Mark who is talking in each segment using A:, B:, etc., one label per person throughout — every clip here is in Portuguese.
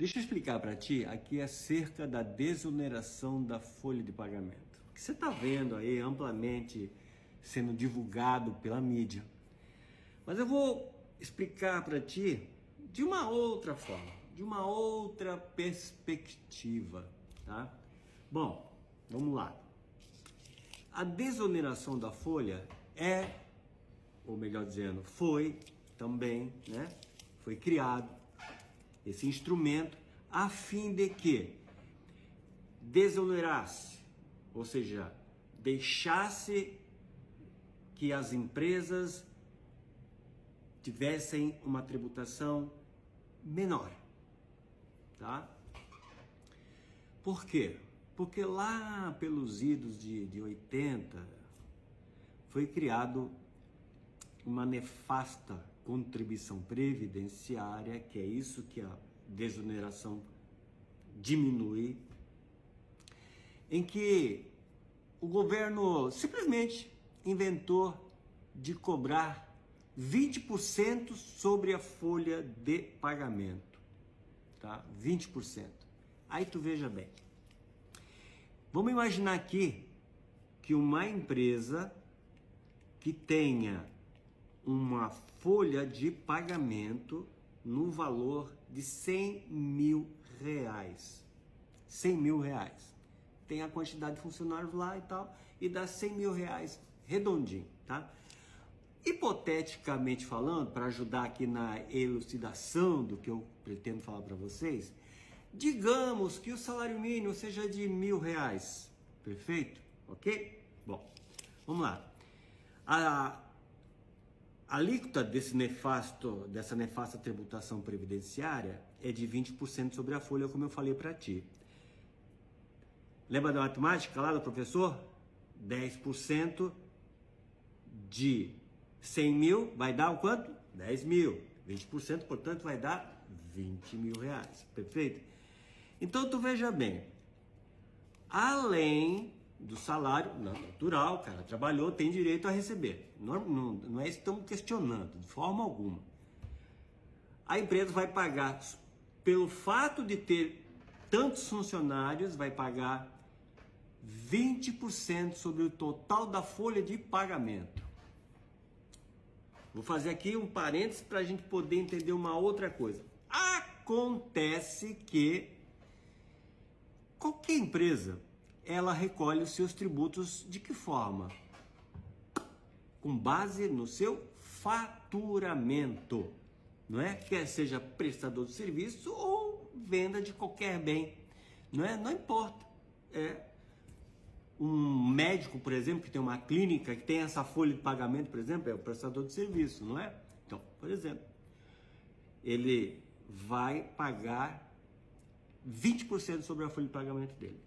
A: Deixa eu explicar para ti aqui acerca da desoneração da folha de pagamento. O que você está vendo aí amplamente sendo divulgado pela mídia. Mas eu vou explicar para ti de uma outra forma, de uma outra perspectiva, tá? Bom, vamos lá. A desoneração da folha ou melhor dizendo, foi também, né? Foi criado esse instrumento a fim de que desonerasse, ou seja, deixasse que as empresas tivessem uma tributação menor, tá? Por quê? Porque lá pelos idos de 80 foi criado uma nefasta contribuição previdenciária, que é isso que a desoneração diminui, em que o governo simplesmente inventou de cobrar 20% sobre a folha de pagamento, tá? 20%. Aí tu veja bem. Vamos imaginar aqui que uma empresa que tenha uma folha de pagamento no valor de 100 mil reais. 100 mil reais. Tem a quantidade de funcionários lá e tal, e dá 100 mil reais redondinho, tá? Hipoteticamente falando, para ajudar aqui na elucidação do que eu pretendo falar para vocês, digamos que o salário mínimo seja de 1.000 reais, perfeito? Ok? Bom, vamos lá. A alíquota dessa nefasta tributação previdenciária é de 20% sobre a folha, como eu falei para ti. Lembra da matemática lá do professor? 10% de 100 mil vai dar o quanto? 10 mil. 20%, portanto, vai dar 20 mil reais. Perfeito? Então, tu veja bem. Além do salário natural, o cara trabalhou, tem direito a receber. Não é isso que estamos questionando, de forma alguma. A empresa vai pagar, pelo fato de ter tantos funcionários, vai pagar 20% sobre o total da folha de pagamento. Vou fazer aqui um parênteses para a gente poder entender uma outra coisa. Acontece que qualquer empresa, ela recolhe os seus tributos de que forma? Com base no seu faturamento, não é? Quer seja prestador de serviço ou venda de qualquer bem, não é? Não importa. Um médico, por exemplo, que tem uma clínica, que tem essa folha de pagamento, por exemplo, é o prestador de serviço, não é? Então, por exemplo, ele vai pagar 20% sobre a folha de pagamento dele.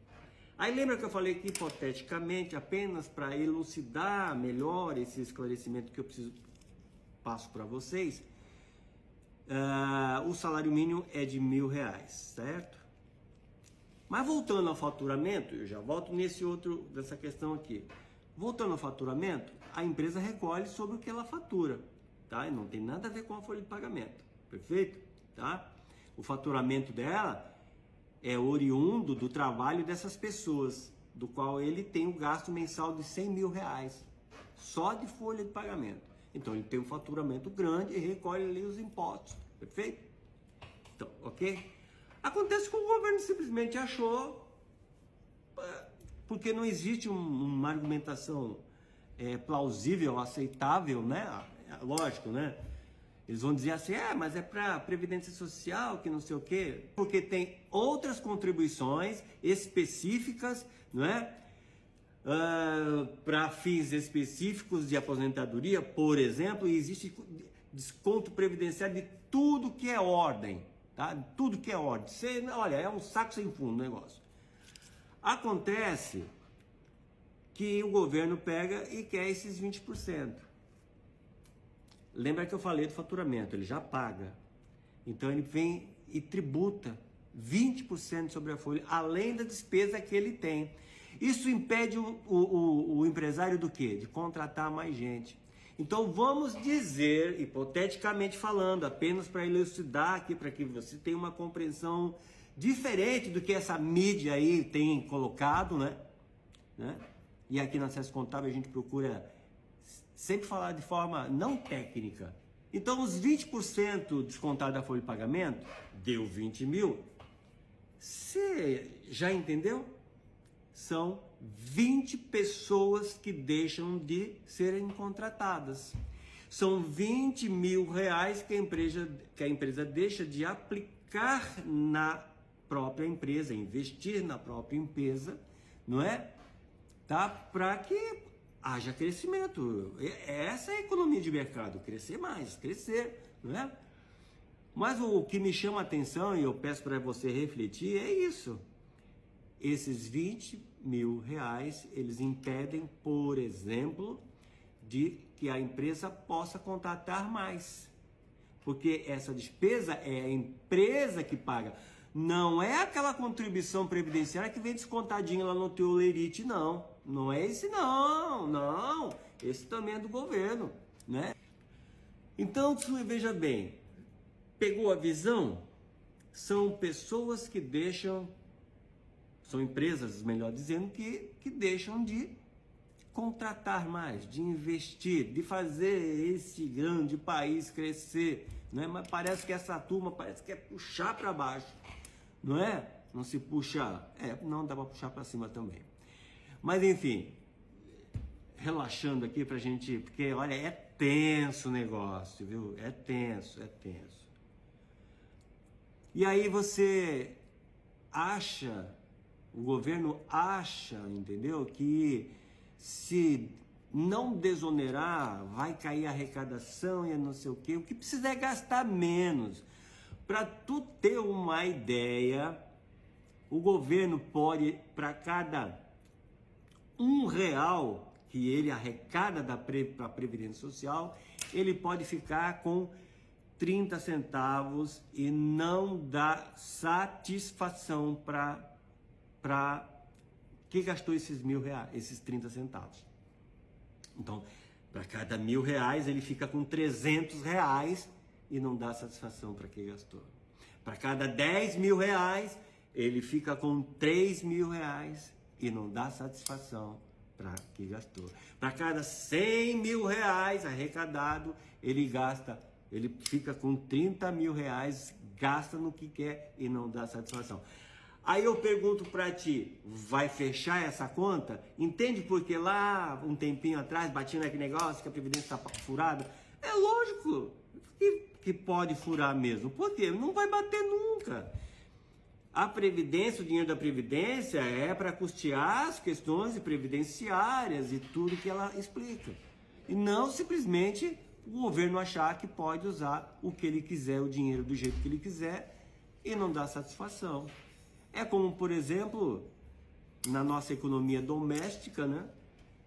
A: Aí lembra que eu falei que hipoteticamente, apenas para elucidar melhor esse esclarecimento que eu passo para vocês, o salário mínimo é de 1.000 reais, certo? Mas voltando ao faturamento, eu já volto dessa questão aqui. Voltando ao faturamento, a empresa recolhe sobre o que ela fatura, tá? E não tem nada a ver com a folha de pagamento, perfeito? Tá? O faturamento dela é oriundo do trabalho dessas pessoas, do qual ele tem um gasto mensal de 100 mil reais, só de folha de pagamento. Então ele tem um faturamento grande e recolhe ali os impostos, perfeito? Então, ok? Acontece que o governo simplesmente achou, porque não existe uma argumentação plausível, aceitável, né? Lógico, né? Eles vão dizer assim, mas é para Previdência Social, que não sei o quê. Porque tem outras contribuições específicas, não é? Para fins específicos de aposentadoria, por exemplo, e existe desconto previdenciário de tudo que é ordem, tá? Tudo que é ordem. Olha, é um saco sem fundo o negócio. Acontece que o governo pega e quer esses 20%. Lembra que eu falei do faturamento, ele já paga. Então ele vem e tributa 20% sobre a folha, além da despesa que ele tem. Isso impede o empresário do quê? De contratar mais gente. Então vamos dizer, hipoteticamente falando, apenas para elucidar aqui, para que você tenha uma compreensão diferente do que essa mídia aí tem colocado, né? E aqui na Acesso Contábil a gente procura sempre falar de forma não técnica. Então os 20% descontado da folha de pagamento deu 20 mil. Você já entendeu? São 20 pessoas que deixam de serem contratadas. São 20 mil reais que a empresa deixa de aplicar na própria empresa, investir na própria empresa, não é? Tá? Para que haja crescimento. Essa é a economia de mercado, crescer mais, crescer, não é? Mas o que me chama a atenção, e eu peço para você refletir, é isso. Esses 20 mil reais, eles impedem, por exemplo, de que a empresa possa contratar mais. Porque essa despesa é a empresa que paga. Não é aquela contribuição previdenciária que vem descontadinha lá no teu lerite, não. Não é esse não, não. Esse também é do governo, né? Então, veja bem, pegou a visão? São pessoas que deixam, são empresas, melhor dizendo, que deixam de contratar mais, de investir, de fazer esse grande país crescer, né? Mas parece que essa turma parece que é puxar para baixo, não é? Não se puxa, não dá para puxar para cima também. Mas enfim, relaxando aqui pra gente, porque olha, é tenso o negócio, viu? É tenso, é tenso. E aí você acha, o governo acha, entendeu? Que se não desonerar, vai cair a arrecadação e não sei o quê. O que precisa é gastar menos. Para tu ter uma ideia, o governo pode, para cada R$1 que ele arrecada para a Previdência Social, ele pode ficar com 30 centavos e não dá satisfação para que gastou esses R$1.000, esses 30 centavos. Então, para cada R$1.000 ele fica com R$300 e não dá satisfação para quem gastou. Para cada R$10.000 ele fica com R$3.000 e não dá satisfação para quem gastou. Para cada R$100.000 arrecadado ele fica com R$30.000, gasta no que quer e não dá satisfação. Aí eu pergunto para ti, vai fechar essa conta? Entende porque lá, um tempinho atrás, batia naquele negócio que a Previdência está furada? É lógico que pode furar mesmo. Por quê? Não vai bater nunca. A Previdência, o dinheiro da Previdência é para custear as questões previdenciárias e tudo que ela explica. E não simplesmente o governo achar que pode usar o que ele quiser, o dinheiro do jeito que ele quiser e não dar satisfação. É como, por exemplo, na nossa economia doméstica, né?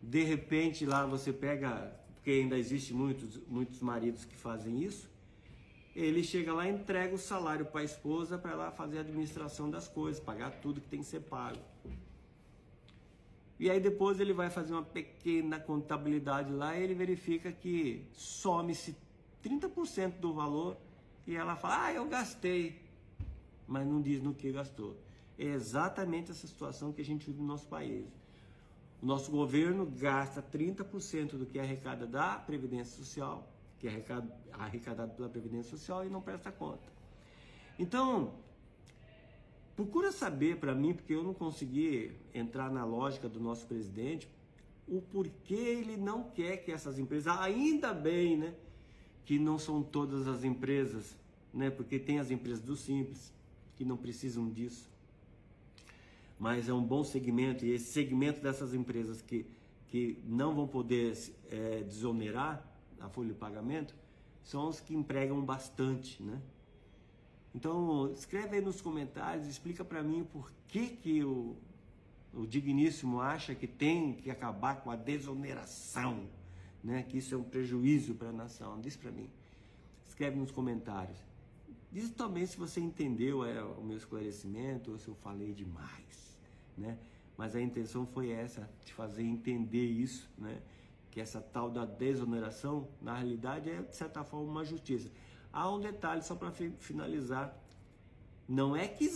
A: De repente lá você pega, porque ainda existe muitos maridos que fazem isso, ele chega lá e entrega o salário para a esposa para ela fazer a administração das coisas, pagar tudo que tem que ser pago. E aí depois ele vai fazer uma pequena contabilidade lá e ele verifica que some-se 30% do valor e ela fala, eu gastei, mas não diz no que gastou. É exatamente essa situação que a gente vive no nosso país. O nosso governo gasta 30% do que arrecada da Previdência Social, que é arrecadado pela Previdência Social e não presta conta. Então, procura saber para mim, porque eu não consegui entrar na lógica do nosso presidente, o porquê ele não quer que essas empresas, ainda bem, né, que não são todas as empresas, né, porque tem as empresas do Simples, que não precisam disso, mas é um bom segmento, e esse segmento dessas empresas que não vão poder desonerar a folha de pagamento, são os que empregam bastante, né? Então, escreve aí nos comentários, explica para mim por que o digníssimo acha que tem que acabar com a desoneração, né? Que isso é um prejuízo para a nação. Diz para mim. Escreve nos comentários. Diz também se você entendeu o meu esclarecimento ou se eu falei demais, né? Mas a intenção foi essa, de fazer entender isso, né? que essa tal da desoneração, na realidade é de certa forma uma justiça. Há um detalhe só para finalizar, não é que